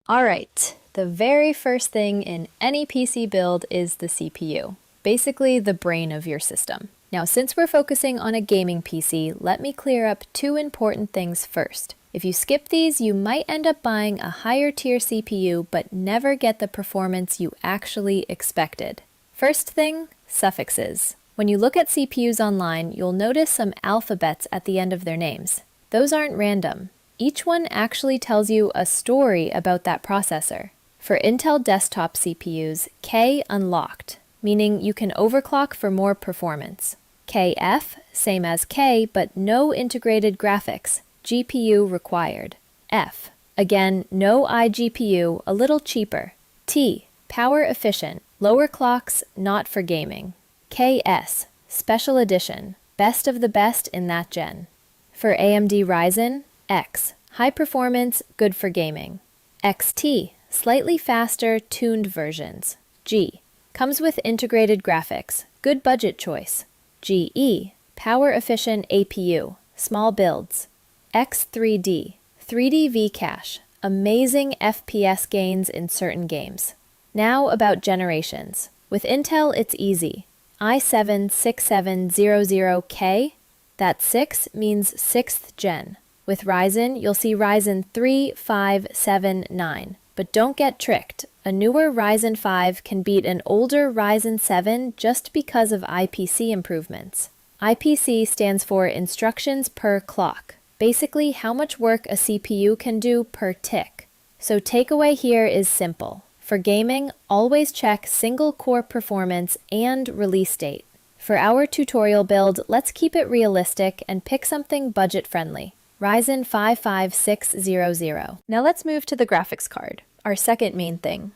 Alright, the very first thing in any PC build is the CPU, basically the brain of your system. Now, since we're focusing on a gaming PC, let me clear up two important things first. If you skip these, you might end up buying a higher tier CPU but never get the performance you actually expected. First thing, suffixes. When you look at CPUs online, you'll notice some alphabets at the end of their names. Those aren't random. Each one actually tells you a story about that processor. For Intel desktop CPUs, K unlocked, meaning you can overclock for more performance. KF, same as K, but no integrated graphics, GPU required. F, again, no iGPU, a little cheaper. T, power efficient, lower clocks, not for gaming. KS, special edition, best of the best in that gen. For AMD Ryzen, X, high performance, good for gaming. XT, slightly faster, tuned versions. G, comes with integrated graphics, good budget choice. GE, power efficient APU, small builds. X3D, 3D V-Cache, amazing FPS gains in certain games. Now about generations. With Intel, it's easy. i7-6700K, that 6 means 6th gen. With Ryzen, you'll see Ryzen 3, 5, 7, 9. But don't get tricked. A newer Ryzen 5 can beat an older Ryzen 7 just because of IPC improvements. IPC stands for instructions per clock, basically how much work a CPU can do per tick. So takeaway here is simple. For gaming, always check single core performance and release date. For our tutorial build, let's keep it realistic and pick something budget-friendly. Ryzen 5 5600. Now let's move to the graphics card, our second main thing.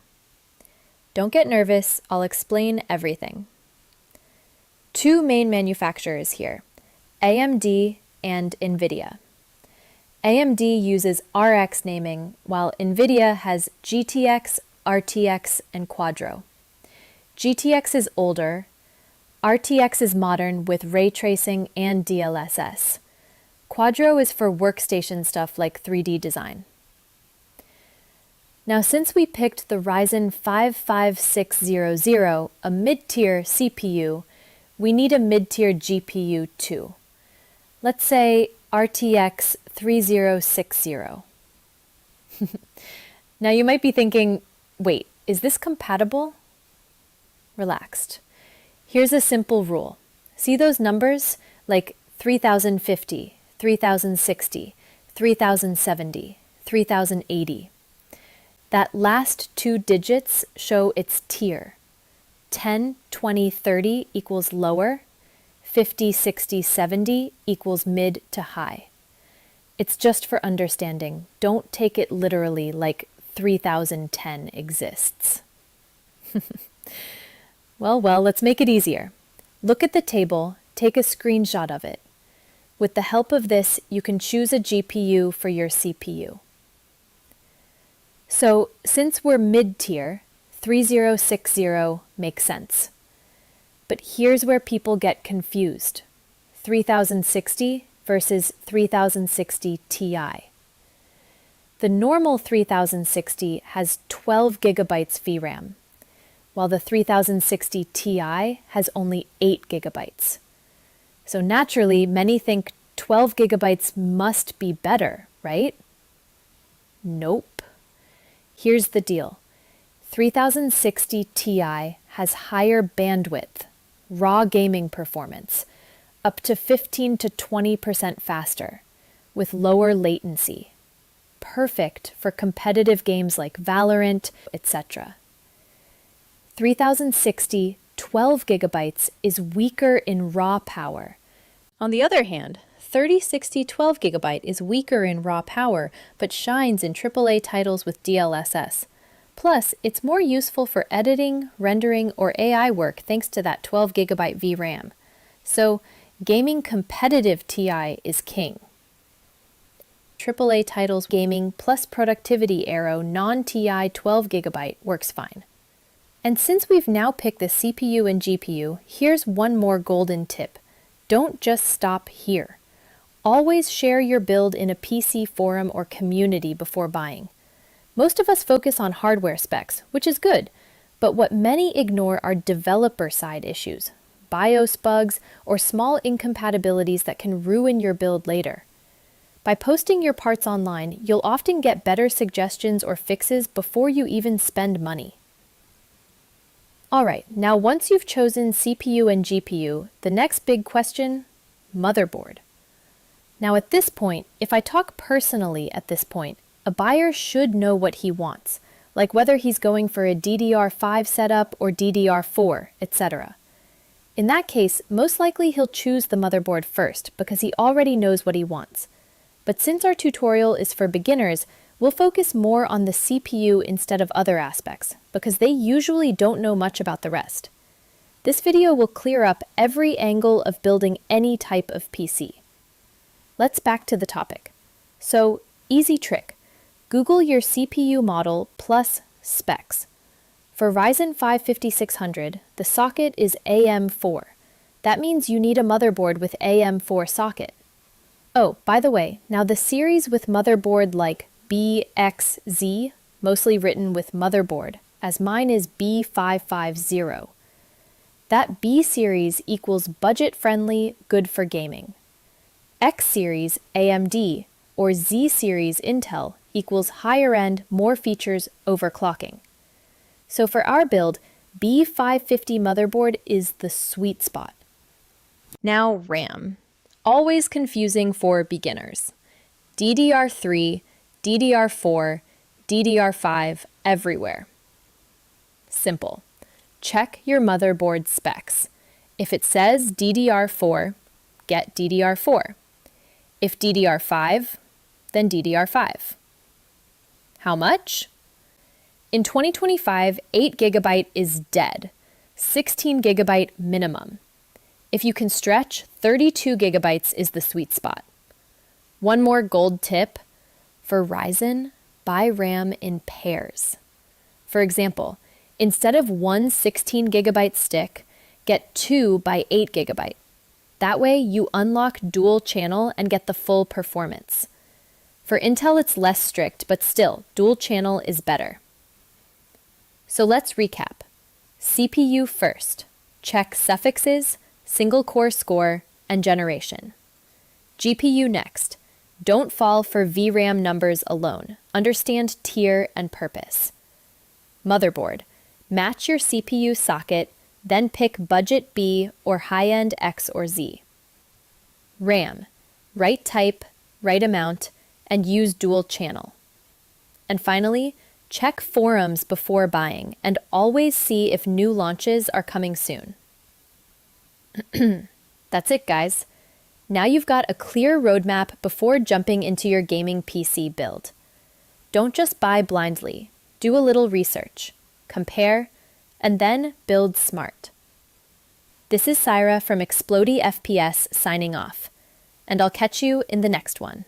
Don't get nervous, I'll explain everything. Two main manufacturers here, AMD and NVIDIA. AMD uses RX naming, while NVIDIA has GTX, RTX, and Quadro. GTX is older, RTX is modern with ray tracing and DLSS. Quadro is for workstation stuff like 3D design. Now, since we picked the Ryzen 5 5600, a mid-tier CPU, we need a mid-tier GPU too. Let's say RTX 3060. Now you might be thinking, wait, is this compatible? Relaxed. Here's a simple rule. See those numbers? Like 3050, 3060, 3070, 3080. That last two digits show its tier. 10, 20, 30 equals lower, 50, 60, 70 equals mid to high. It's just for understanding. Don't take it literally like 3010 exists. Well, let's make it easier. Look at the table, take a screenshot of it. With the help of this, you can choose a GPU for your CPU. So, since we're mid-tier, 3060 makes sense. But here's where people get confused. 3060 versus 3060 Ti. The normal 3060 has 12 gigabytes VRAM, while the 3060 Ti has only 8 gigabytes. So naturally, many think 12 gigabytes must be better, right? Nope. Here's the deal. 3060 Ti has higher bandwidth, raw gaming performance, up to 15 to 20% faster, with lower latency. Perfect for competitive games like Valorant, etc. 3060 12 gigabytes is weaker in raw power. On the other hand, 3060 12 gigabyte is weaker in raw power, but shines in AAA titles with DLSS. Plus, it's more useful for editing, rendering, or AI work thanks to that 12 gigabyte VRAM. So, gaming competitive Ti is king. AAA titles gaming plus productivity arrow non-Ti 12 gigabyte works fine. And since we've now picked the CPU and GPU, here's one more golden tip. Don't just stop here. Always share your build in a PC forum or community before buying. Most of us focus on hardware specs, which is good, but what many ignore are developer-side issues, BIOS bugs, or small incompatibilities that can ruin your build later. By posting your parts online, you'll often get better suggestions or fixes before you even spend money. Alright, now once you've chosen CPU and GPU, the next big question, motherboard. Now at this point, if I talk personally at this point, a buyer should know what he wants, like whether he's going for a DDR5 setup or DDR4, etc. In that case, most likely he'll choose the motherboard first because he already knows what he wants. But since our tutorial is for beginners, we'll focus more on the CPU instead of other aspects, because they usually don't know much about the rest. This video will clear up every angle of building any type of PC. Let's back to the topic. So, easy trick. Google your CPU model plus specs. For Ryzen 5 5600, the socket is AM4. That means you need a motherboard with AM4 socket. Oh, by the way, now the series with motherboard like BXZ, mostly written with motherboard, as mine is B550. That B series equals budget-friendly, good for gaming. X series AMD or Z series Intel equals higher-end, more features, overclocking. So for our build, B550 motherboard is the sweet spot. Now RAM. Always confusing for beginners. DDR3, DDR4, DDR5 everywhere. Simple. Check your motherboard specs. If it says DDR4, get DDR4. If DDR5, then DDR5. How much? In 2025, 8GB is dead, 16GB minimum. If you can stretch, 32GB is the sweet spot. One more gold tip. For Ryzen, buy RAM in pairs. For example, instead of one 16GB stick, get two by 8GB. That way, you unlock dual channel and get the full performance. For Intel, it's less strict, but still, dual channel is better. So let's recap. CPU first. Check suffixes, single core score, and generation. GPU next. Don't fall for VRAM numbers alone. Understand tier and purpose. Motherboard. Match your CPU socket, then pick budget B or high-end X or Z. RAM. Right type, right amount, and use dual channel. And finally, check forums before buying and always see if new launches are coming soon. That's it, guys. Now you've got a clear roadmap before jumping into your gaming PC build. Don't just buy blindly. Do a little research, compare, and then build smart. This is Saira from Xplody FPS signing off, and I'll catch you in the next one.